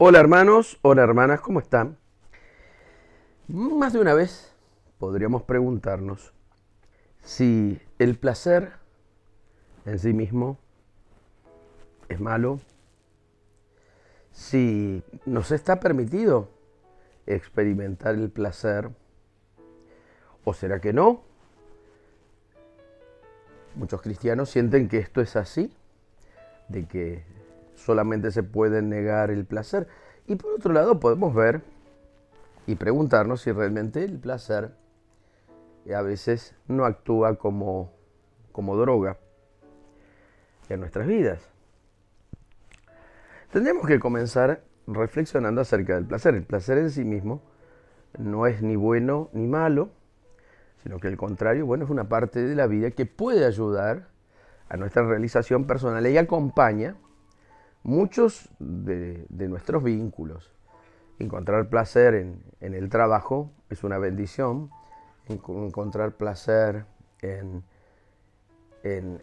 Hola hermanos, hola hermanas, ¿cómo están? Más de una vez podríamos preguntarnos si el placer en sí mismo es malo, si nos está permitido experimentar el placer o será que no. Muchos cristianos sienten que esto es así, de que solamente se puede negar el placer. Y por otro lado podemos ver y preguntarnos si realmente el placer a veces no actúa como droga en nuestras vidas. Tendríamos que comenzar reflexionando acerca del placer. El placer en sí mismo no es ni bueno ni malo, sino que al contrario, bueno, es una parte de la vida que puede ayudar a nuestra realización personal y acompaña muchos de nuestros vínculos. Encontrar placer en el trabajo es una bendición. Encontrar placer en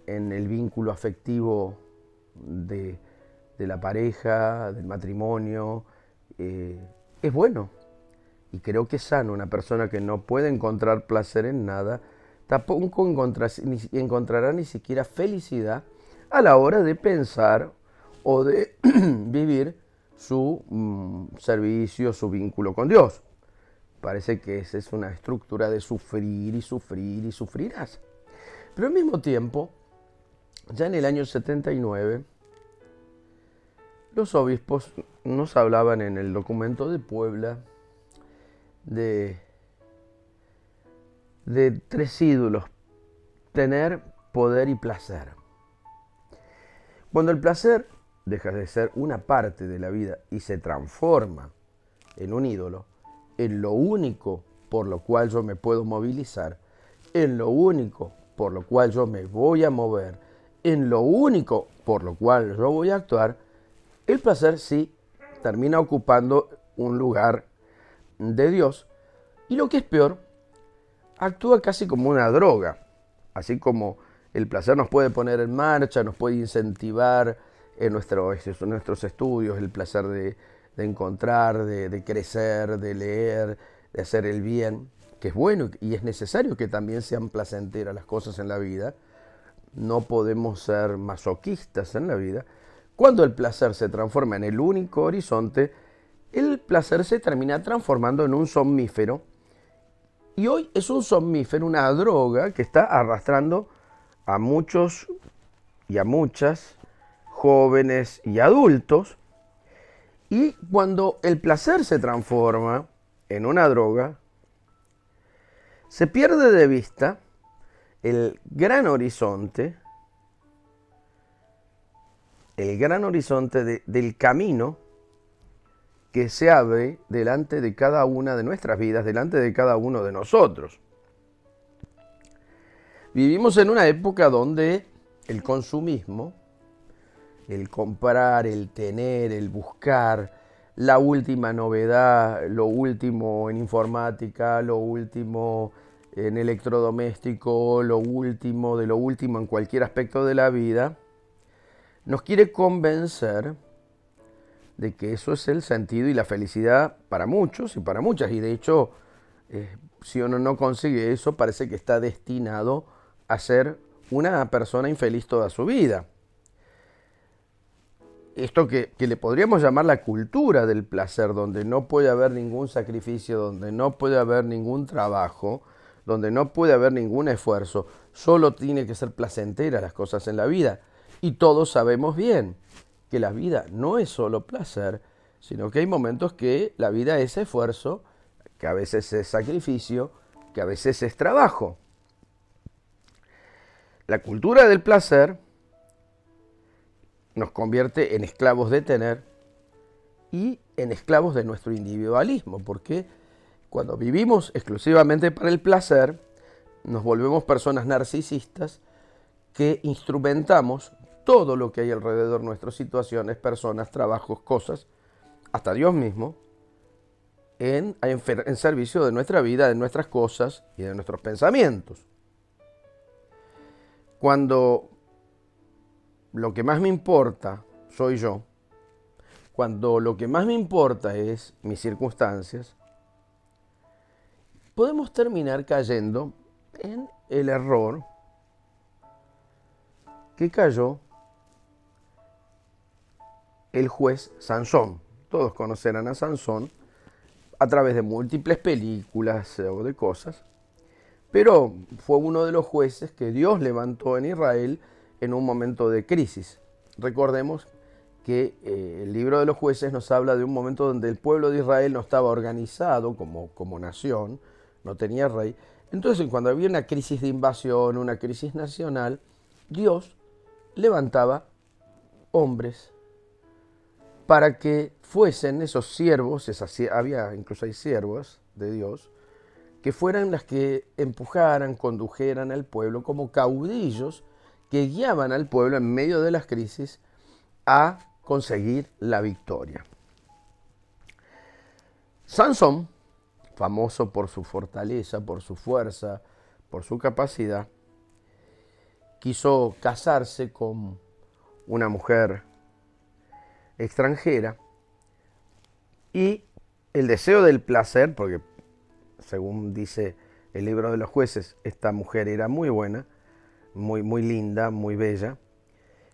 el vínculo afectivo de la pareja, del matrimonio, es bueno. Y creo que es sano. Una persona que no puede encontrar placer en nada, tampoco encontrará ni siquiera felicidad a la hora de pensar o de vivir su servicio, su vínculo con Dios. Parece que esa es una estructura de sufrir y sufrir y sufrirás. Pero al mismo tiempo, ya en el año 79, los obispos nos hablaban en el documento de Puebla de, de tres ídolos: tener, poder y placer. Cuando el placer deja de ser una parte de la vida y se transforma en un ídolo, en lo único por lo cual yo me puedo movilizar, en lo único por lo cual yo me voy a mover, en lo único por lo cual yo voy a actuar, el placer sí termina ocupando un lugar de Dios y, lo que es peor, actúa casi como una droga. Así como el placer nos puede poner en marcha, nos puede incentivar en nuestros estudios, el placer de encontrar, de crecer, de leer, de hacer el bien, que es bueno y es necesario que también sean placenteras las cosas en la vida. No podemos ser masoquistas en la vida. Cuando el placer se transforma en el único horizonte, el placer se termina transformando en un somnífero. Y hoy es un somnífero, una droga que está arrastrando a muchos y a muchas, jóvenes y adultos. Y cuando el placer se transforma en una droga, se pierde de vista el gran horizonte del camino que se abre delante de cada una de nuestras vidas, delante de cada uno de nosotros. Vivimos en una época donde el consumismo, el comprar, el tener, el buscar, la última novedad, lo último en informática, lo último en electrodoméstico, lo último de lo último en cualquier aspecto de la vida, nos quiere convencer de que eso es el sentido y la felicidad para muchos y para muchas. Y de hecho, si uno no consigue eso, parece que está destinado a ser una persona infeliz toda su vida. Esto que le podríamos llamar la cultura del placer, donde no puede haber ningún sacrificio, donde no puede haber ningún trabajo, donde no puede haber ningún esfuerzo, solo tiene que ser placentera las cosas en la vida. Y todos sabemos bien que la vida no es solo placer, sino que hay momentos que la vida es esfuerzo, que a veces es sacrificio, que a veces es trabajo. La cultura del placer nos convierte en esclavos de tener y en esclavos de nuestro individualismo, porque cuando vivimos exclusivamente para el placer, nos volvemos personas narcisistas que instrumentamos todo lo que hay alrededor nuestras situaciones, personas, trabajos, cosas, hasta Dios mismo, en servicio de nuestra vida, de nuestras cosas y de nuestros pensamientos. Cuando lo que más me importa soy yo, cuando lo que más me importa es mis circunstancias, podemos terminar cayendo en el error que cayó el juez Sansón. Todos conocerán a Sansón a través de múltiples películas o de cosas, pero fue uno de los jueces que Dios levantó en Israel en un momento de crisis. Recordemos que el libro de los jueces nos habla de un momento donde el pueblo de Israel no estaba organizado como nación, no tenía rey. Entonces, cuando había una crisis de invasión, una crisis nacional, Dios levantaba hombres para que fuesen esos siervos, había incluso hay siervos de Dios, que fueran las que empujaran, condujeran al pueblo como caudillos que guiaban al pueblo en medio de las crisis a conseguir la victoria. Sansón, famoso por su fortaleza, por su fuerza, por su capacidad, quiso casarse con una mujer extranjera y el deseo del placer, porque según dice el libro de los jueces, esta mujer era muy buena, muy linda, muy bella,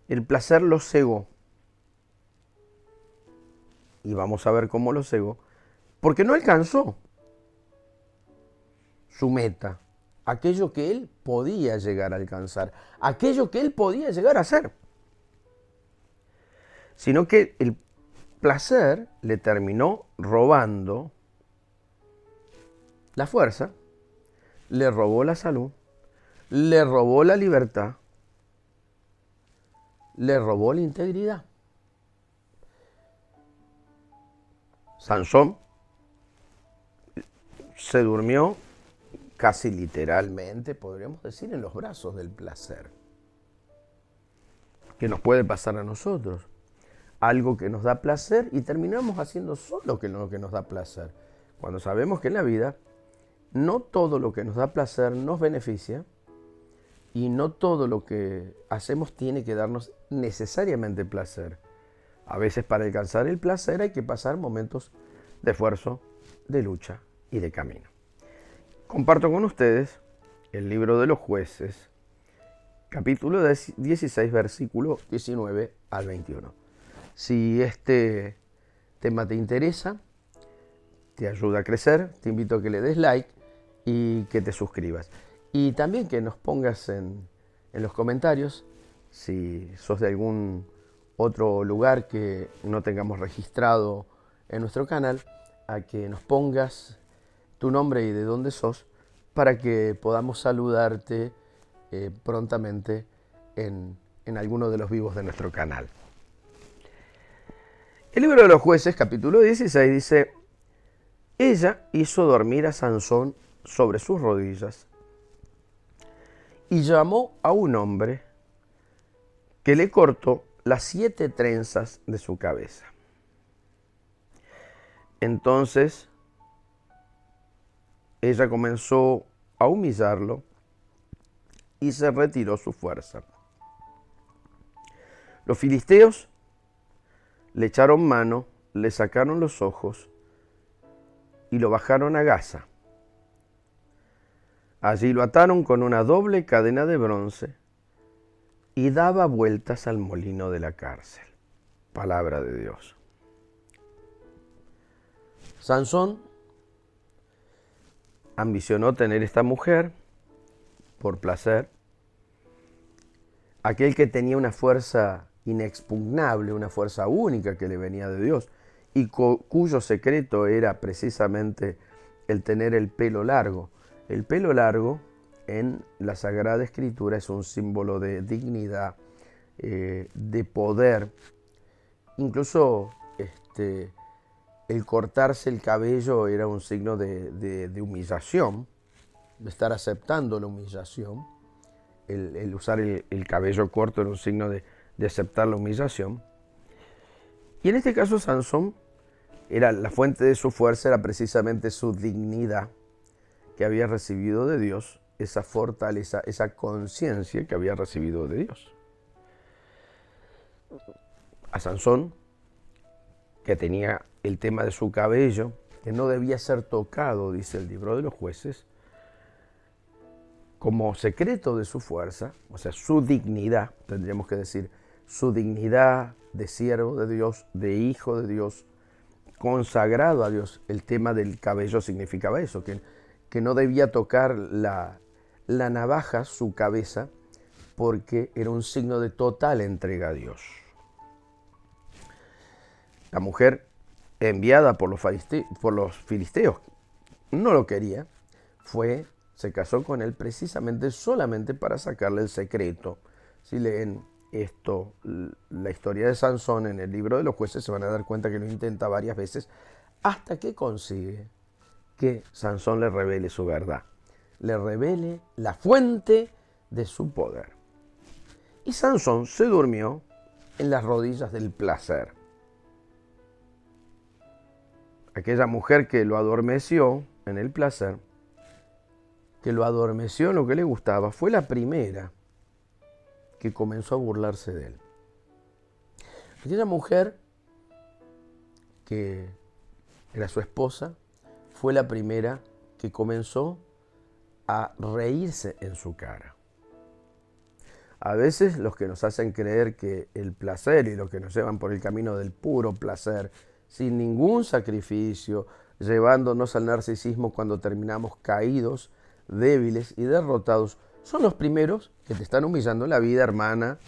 el placer lo cegó. Y vamos a ver cómo lo cegó, porque no alcanzó su meta, aquello que él podía llegar a alcanzar, aquello que él podía llegar a hacer, sino que el placer le terminó robando la fuerza, le robó la salud, le robó la libertad, le robó la integridad. Sansón se durmió casi literalmente, podríamos decir, en los brazos del placer. ¿Qué nos puede pasar a nosotros? Algo que nos da placer y terminamos haciendo solo lo que nos da placer. Cuando sabemos que en la vida no todo lo que nos da placer nos beneficia y no todo lo que hacemos tiene que darnos necesariamente placer. A veces para alcanzar el placer hay que pasar momentos de esfuerzo, de lucha y de camino. Comparto con ustedes el libro de los jueces, capítulo 16, versículo 19 al 21. Si este tema te interesa, te ayuda a crecer, te invito a que le des like y que te suscribas. Y también que nos pongas en los comentarios, si sos de algún otro lugar que no tengamos registrado en nuestro canal, a que nos pongas tu nombre y de dónde sos para que podamos saludarte prontamente en alguno de los vivos de nuestro canal. El libro de los jueces, capítulo 16, dice: ella hizo dormir a Sansón sobre sus rodillas y llamó a un hombre que le cortó las 7 trenzas de su cabeza. Entonces ella comenzó a humillarlo y se retiró su fuerza. Los filisteos le echaron mano, le sacaron los ojos y lo bajaron a Gaza. Allí lo ataron con una doble cadena de bronce y daba vueltas al molino de la cárcel. Palabra de Dios. Sansón ambicionó tener esta mujer por placer. Aquel que tenía una fuerza inexpugnable, una fuerza única que le venía de Dios y cuyo secreto era precisamente el tener el pelo largo. El pelo largo en la Sagrada Escritura es un símbolo de dignidad, de poder. Incluso el cortarse el cabello era un signo de humillación, de estar aceptando la humillación. El usar el cabello corto era un signo de aceptar la humillación. Y en este caso Sansón, la fuente de su fuerza era precisamente su dignidad que había recibido de Dios, esa fortaleza, esa conciencia que había recibido de Dios. A Sansón que tenía el tema de su cabello, que no debía ser tocado, dice el libro de los Jueces, como secreto de su fuerza, o sea, su dignidad, tendríamos que decir, su dignidad de siervo de Dios, de hijo de Dios, consagrado a Dios. El tema del cabello significaba eso, que no debía tocar la navaja, su cabeza, porque era un signo de total entrega a Dios. La mujer enviada por los filisteos no lo quería, se casó con él precisamente solamente para sacarle el secreto. Si leen esto, la historia de Sansón en el libro de los Jueces, se van a dar cuenta que lo intenta varias veces hasta que consigue que Sansón le revele su verdad, le revele la fuente de su poder. Y Sansón se durmió en las rodillas del placer. Aquella mujer que lo adormeció en el placer, que lo adormeció en lo que le gustaba, fue la primera que comenzó a burlarse de él. Aquella mujer que era su esposa, fue la primera que comenzó a reírse en su cara. A veces los que nos hacen creer que el placer y los que nos llevan por el camino del puro placer, sin ningún sacrificio, llevándonos al narcisismo cuando terminamos caídos, débiles y derrotados, son los primeros que te están humillando en la vida, hermana,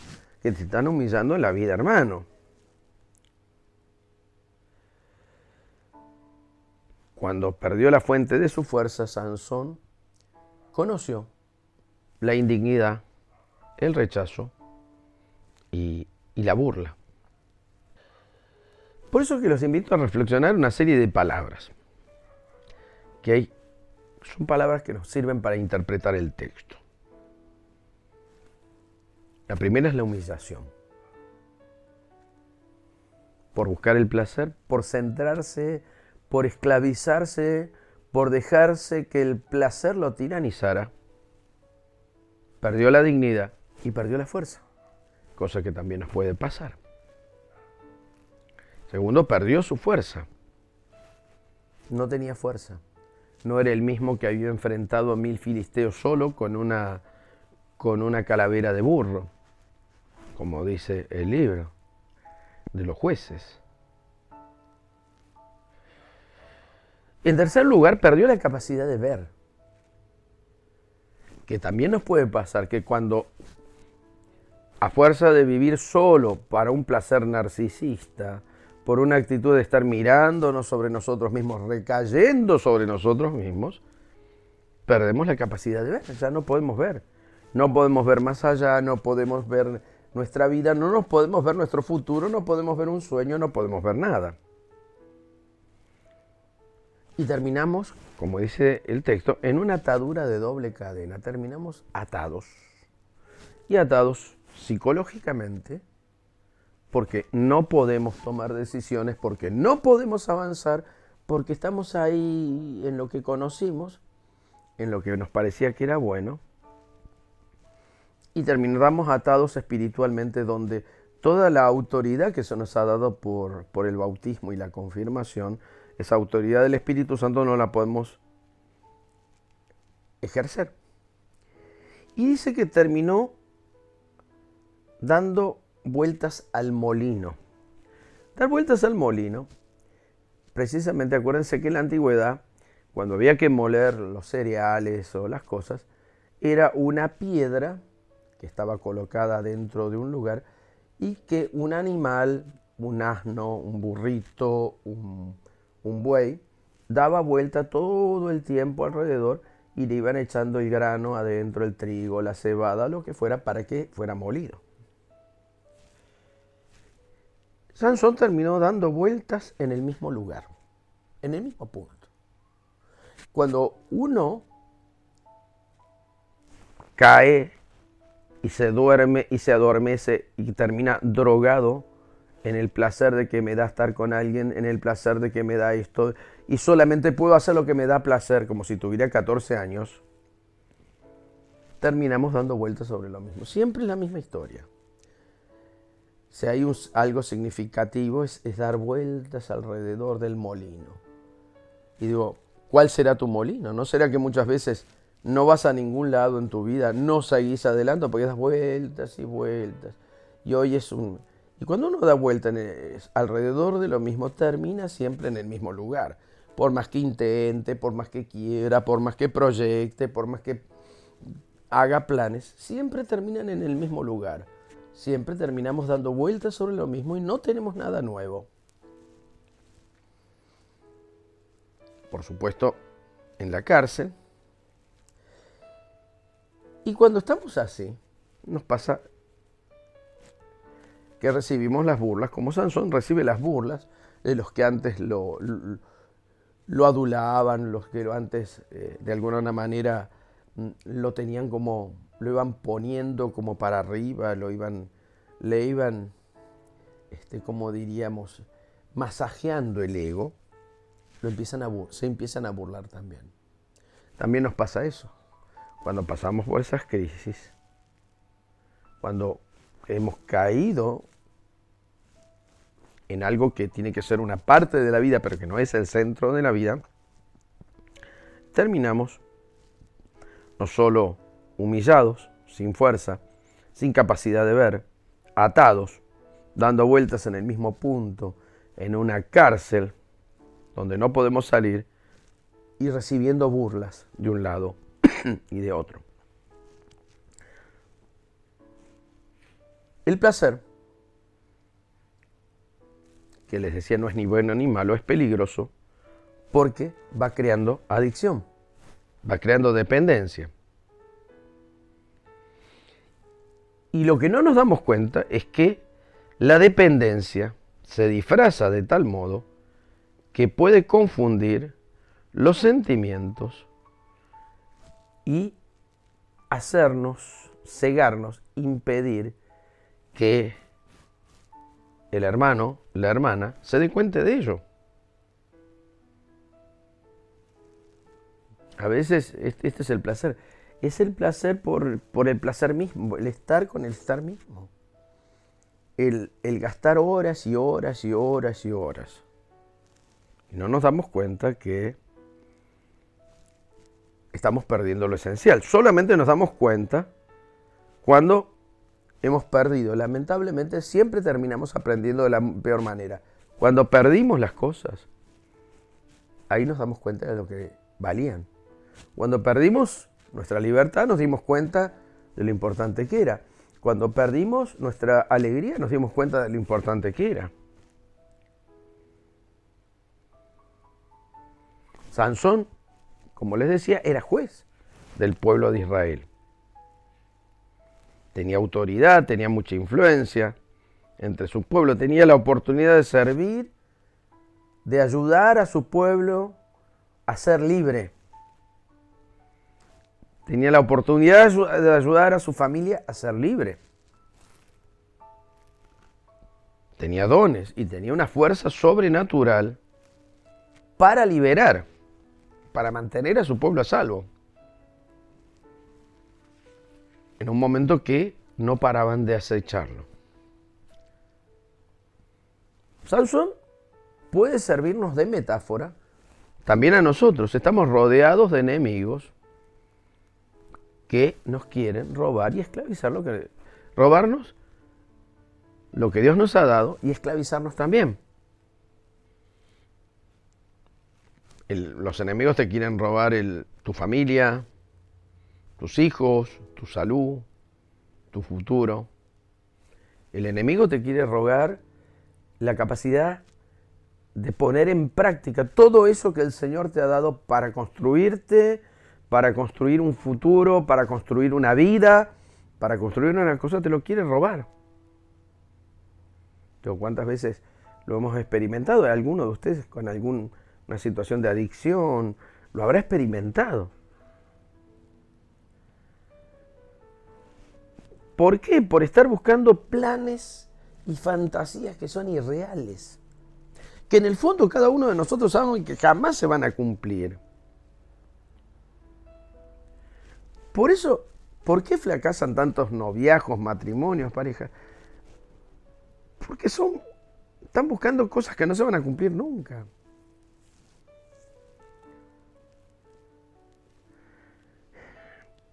que te están humillando en la vida, hermano. Cuando perdió la fuente de su fuerza, Sansón conoció la indignidad, el rechazo y la burla. Por eso que los invito a reflexionar una serie de palabras son palabras que nos sirven para interpretar el texto. La primera es la humillación. Por buscar el placer, por centrarse, por esclavizarse, por dejarse que el placer lo tiranizara, perdió la dignidad y perdió la fuerza, cosa que también nos puede pasar. Segundo, perdió su fuerza. No tenía fuerza. No era el mismo que había enfrentado a 1000 filisteos solo con una calavera de burro, como dice el libro de los Jueces. En tercer lugar, perdió la capacidad de ver. Que también nos puede pasar que cuando, a fuerza de vivir solo para un placer narcisista, por una actitud de estar mirándonos sobre nosotros mismos, recayendo sobre nosotros mismos, perdemos la capacidad de ver. Ya no podemos ver. No podemos ver más allá, no podemos ver nuestra vida, no nos podemos ver nuestro futuro, no podemos ver un sueño, no podemos ver nada. Y terminamos, como dice el texto, en una atadura de doble cadena. Terminamos atados. Y atados psicológicamente, porque no podemos tomar decisiones, porque no podemos avanzar, porque estamos ahí en lo que conocimos, en lo que nos parecía que era bueno, y terminamos atados espiritualmente, donde toda la autoridad que se nos ha dado por el bautismo y la confirmación, esa autoridad del Espíritu Santo no la podemos ejercer. Y dice que terminó dando vueltas al molino. Dar vueltas al molino, precisamente acuérdense que en la antigüedad, cuando había que moler los cereales o las cosas, era una piedra que estaba colocada dentro de un lugar y que un animal, un asno, un burrito, un buey, daba vuelta todo el tiempo alrededor y le iban echando el grano adentro, el trigo, la cebada, lo que fuera, para que fuera molido. Sansón terminó dando vueltas en el mismo lugar, en el mismo punto. Cuando uno cae y se duerme y se adormece y termina drogado en el placer de que me da estar con alguien, en el placer de que me da esto, y solamente puedo hacer lo que me da placer, como si tuviera 14 años, terminamos dando vueltas sobre lo mismo. Siempre es la misma historia. si hay algo significativo, es dar vueltas alrededor del molino. Y digo, ¿cuál será tu molino? ¿No será que muchas veces no vas a ningún lado en tu vida, no seguís adelante porque das vueltas y vueltas? Y hoy es un... Y cuando uno da vueltas alrededor de lo mismo, termina siempre en el mismo lugar. Por más que intente, por más que quiera, por más que proyecte, por más que haga planes, siempre terminan en el mismo lugar. Siempre terminamos dando vueltas sobre lo mismo y no tenemos nada nuevo. Por supuesto, en la cárcel. Y cuando estamos así, nos pasa que recibimos las burlas, como Sansón recibe las burlas de los que antes lo adulaban, los que antes de alguna manera lo tenían como, lo iban poniendo como para arriba, le iban, como diríamos, masajeando el ego, se empiezan a burlar también. También nos pasa eso, cuando pasamos por esas crisis, cuando hemos caído en algo que tiene que ser una parte de la vida, pero que no es el centro de la vida, terminamos no solo humillados, sin fuerza, sin capacidad de ver, atados, dando vueltas en el mismo punto, en una cárcel donde no podemos salir y recibiendo burlas de un lado y de otro. El placer, que les decía no es ni bueno ni malo, es peligroso porque va creando adicción, va creando dependencia. Y lo que no nos damos cuenta es que la dependencia se disfraza de tal modo que puede confundir los sentimientos y hacernos, cegarnos, impedir que el hermano, la hermana, se dé cuenta de ello. A veces este es el placer. Es el placer por el placer mismo, el estar con el estar mismo. El gastar horas y horas y horas y horas. Y no nos damos cuenta que estamos perdiendo lo esencial. Solamente nos damos cuenta cuando hemos perdido. Lamentablemente siempre terminamos aprendiendo de la peor manera. Cuando perdimos las cosas, ahí nos damos cuenta de lo que valían. Cuando perdimos nuestra libertad, nos dimos cuenta de lo importante que era. Cuando perdimos nuestra alegría, nos dimos cuenta de lo importante que era. Sansón, como les decía, era juez del pueblo de Israel. Tenía autoridad, tenía mucha influencia entre su pueblo, tenía la oportunidad de servir, de ayudar a su pueblo a ser libre. Tenía la oportunidad de ayudar a su familia a ser libre. Tenía dones y tenía una fuerza sobrenatural para liberar, para mantener a su pueblo a salvo. En un momento que no paraban de acecharlo. Sansón puede servirnos de metáfora también a nosotros. Estamos rodeados de enemigos que nos quieren robar y esclavizar robarnos lo que Dios nos ha dado y esclavizarnos también. Los enemigos te quieren robar tu familia, tus hijos, tu salud, tu futuro. El enemigo te quiere robar la capacidad de poner en práctica todo eso que el Señor te ha dado para construirte, para construir un futuro, para construir una vida, para construir una cosa, te lo quiere robar. ¿Cuántas veces lo hemos experimentado? ¿Alguno de ustedes con alguna situación de adicción lo habrá experimentado? ¿Por qué? Por estar buscando planes y fantasías que son irreales. Que en el fondo cada uno de nosotros sabe que jamás se van a cumplir. Por eso, ¿por qué fracasan tantos noviazgos, matrimonios, parejas? Porque están buscando cosas que no se van a cumplir nunca.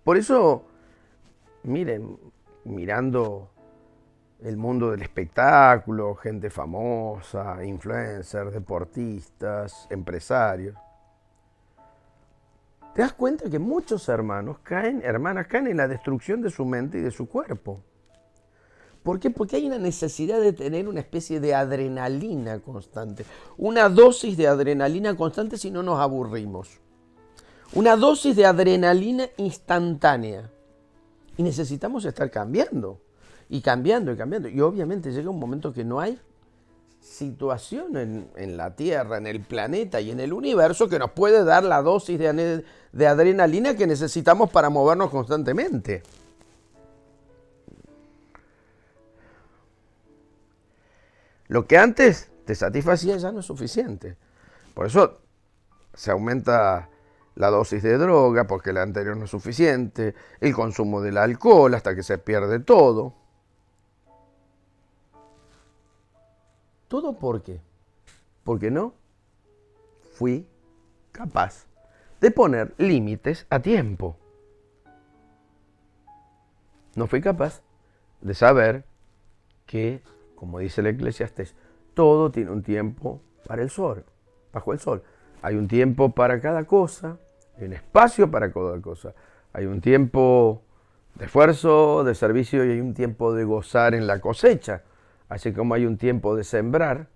Por eso, miren, mirando el mundo del espectáculo, gente famosa, influencers, deportistas, empresarios, te das cuenta que muchos hermanas caen en la destrucción de su mente y de su cuerpo. ¿Por qué? Porque hay una necesidad de tener una especie de adrenalina constante, una dosis de adrenalina constante si no nos aburrimos. Una dosis de adrenalina instantánea. Y necesitamos estar cambiando. Y cambiando y cambiando. Y obviamente llega un momento que no hay situación en la Tierra, en el planeta y en el universo que nos puede dar la dosis de adrenalina que necesitamos para movernos constantemente. Lo que antes te satisfacía ya no es suficiente. Por eso se aumenta la dosis de droga porque la anterior no es suficiente, el consumo del alcohol hasta que se pierde todo. ¿Todo por qué? Porque no fui capaz de poner límites a tiempo. No fui capaz de saber que, como dice el Eclesiastés, todo tiene un tiempo para el sol, bajo el sol. Hay un tiempo para cada cosa, hay un espacio para cada cosa. Hay un tiempo de esfuerzo, de servicio y hay un tiempo de gozar en la cosecha. Así como hay un tiempo de sembrar,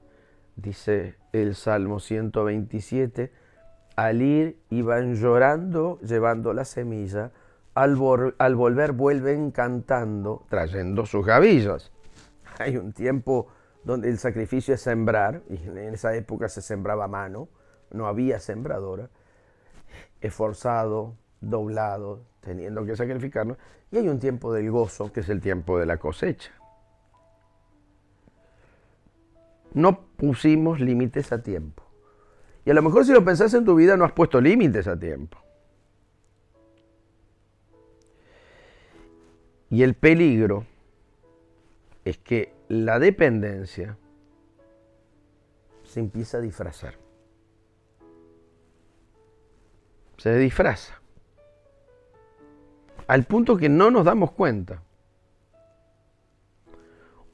dice el Salmo 127, al ir iban llorando, llevando la semilla, al volver vuelven cantando, trayendo sus gavillas. Hay un tiempo donde el sacrificio es sembrar, y en esa época se sembraba a mano, no había sembradora, esforzado, doblado, teniendo que sacrificarnos, y hay un tiempo del gozo, que es el tiempo de la cosecha. No pusimos límites a tiempo. Y a lo mejor si lo pensás en tu vida no has puesto límites a tiempo. Y el peligro es que la dependencia se empieza a disfrazar. Se disfraza. Al punto que no nos damos cuenta.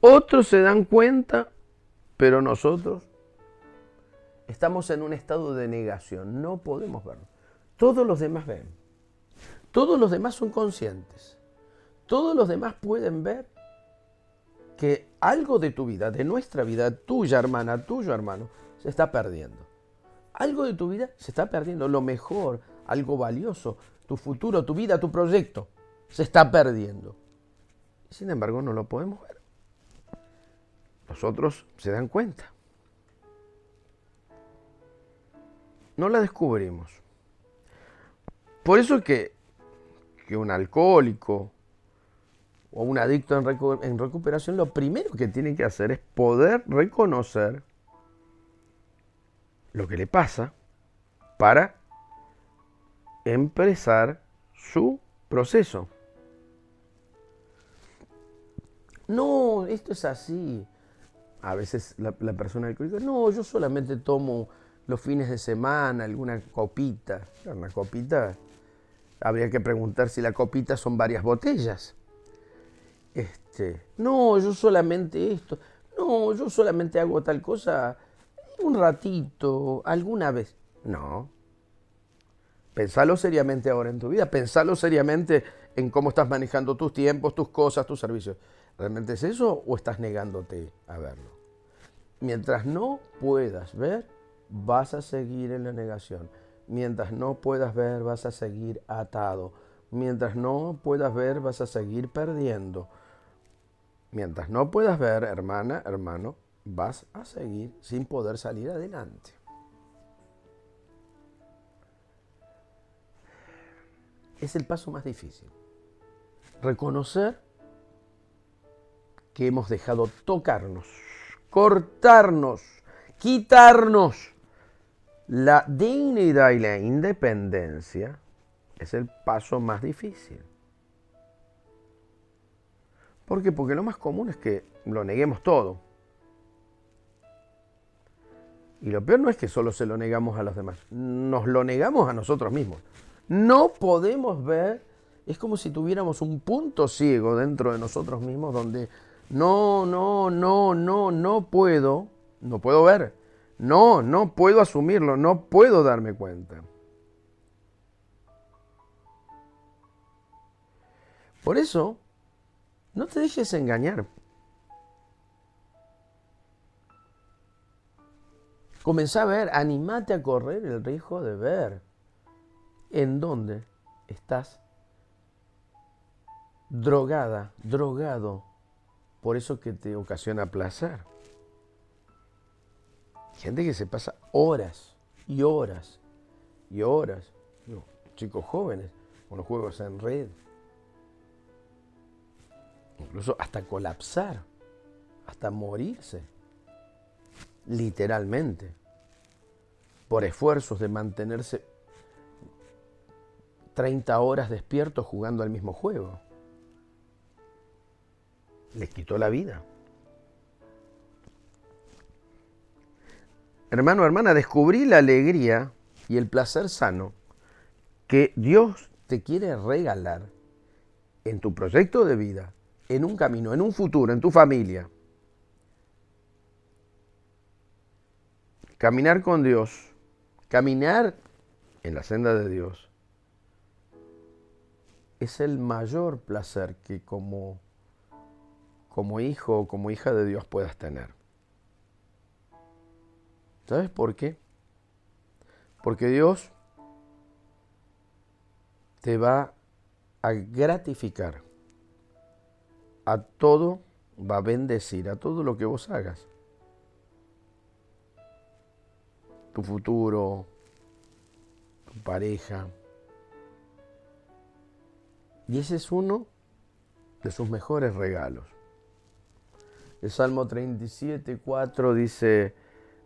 Otros se dan cuenta, pero nosotros estamos en un estado de negación. No podemos verlo. Todos los demás ven. Todos los demás son conscientes. Todos los demás pueden ver que algo de tu vida, de nuestra vida, tuya hermana, tuyo hermano, se está perdiendo. Algo de tu vida se está perdiendo. Lo mejor, algo valioso, tu futuro, tu vida, tu proyecto, se está perdiendo. Sin embargo, no lo podemos ver. Los otros se dan cuenta. No la descubrimos. Por eso que un alcohólico o un adicto en recuperación, lo primero que tiene que hacer es poder reconocer lo que le pasa para empezar su proceso. No, esto es así. A veces la persona alcohólica, no, yo solamente tomo los fines de semana alguna copita. Una copita, habría que preguntar si la copita son varias botellas. No, yo solamente esto. No, yo solamente hago tal cosa un ratito, alguna vez. No. Pensalo seriamente ahora en tu vida. Pensalo seriamente en cómo estás manejando tus tiempos, tus cosas, tus servicios. ¿Realmente es eso o estás negándote a verlo? Mientras no puedas ver, vas a seguir en la negación. Mientras no puedas ver, vas a seguir atado. Mientras no puedas ver, vas a seguir perdiendo. Mientras no puedas ver, hermana, hermano, vas a seguir sin poder salir adelante. Es el paso más difícil. Reconocer que hemos dejado tocarnos, cortarnos, quitarnos la dignidad y la independencia es el paso más difícil. ¿Por qué? Porque lo más común es que lo neguemos todo. Y lo peor no es que solo se lo negamos a los demás, nos lo negamos a nosotros mismos. No podemos ver, es como si tuviéramos un punto ciego dentro de nosotros mismos donde no puedo ver, no puedo asumirlo, no puedo darme cuenta. Por eso, no te dejes engañar. Comenzá a ver, animate a correr el riesgo de ver en dónde estás drogada, drogado, por eso que te ocasiona placer. Gente que se pasa horas y horas y horas, chicos jóvenes, con los juegos en red, incluso hasta colapsar, hasta morirse, literalmente, por esfuerzos de mantenerse 30 horas despiertos jugando al mismo juego. Les quitó la vida. Hermano, hermana, descubrí la alegría y el placer sano que Dios te quiere regalar en tu proyecto de vida, en un camino, en un futuro, en tu familia. Caminar con Dios, caminar en la senda de Dios, es el mayor placer que como hijo o como hija de Dios puedas tener. ¿Sabes por qué? Porque Dios te va a gratificar a todo, va a bendecir a todo lo que vos hagas. Tu futuro, tu pareja. Y ese es uno de sus mejores regalos. El Salmo 37:4 dice: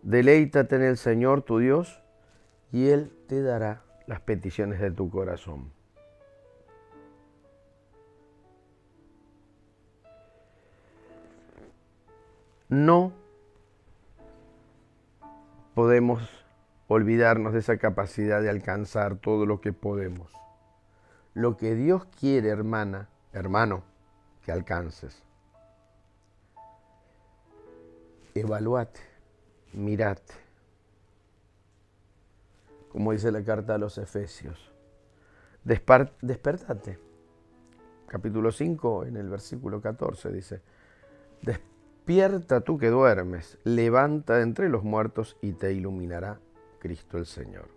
deleítate en el Señor tu Dios, y Él te dará las peticiones de tu corazón. No podemos olvidarnos de esa capacidad de alcanzar todo lo que podemos. Lo que Dios quiere, hermana, hermano, que alcances. Evaluate, mirate. Como dice la carta a los Efesios. Despertate. Capítulo 5, en el versículo 14, dice: despierta tú que duermes, levanta de entre los muertos y te iluminará Cristo el Señor.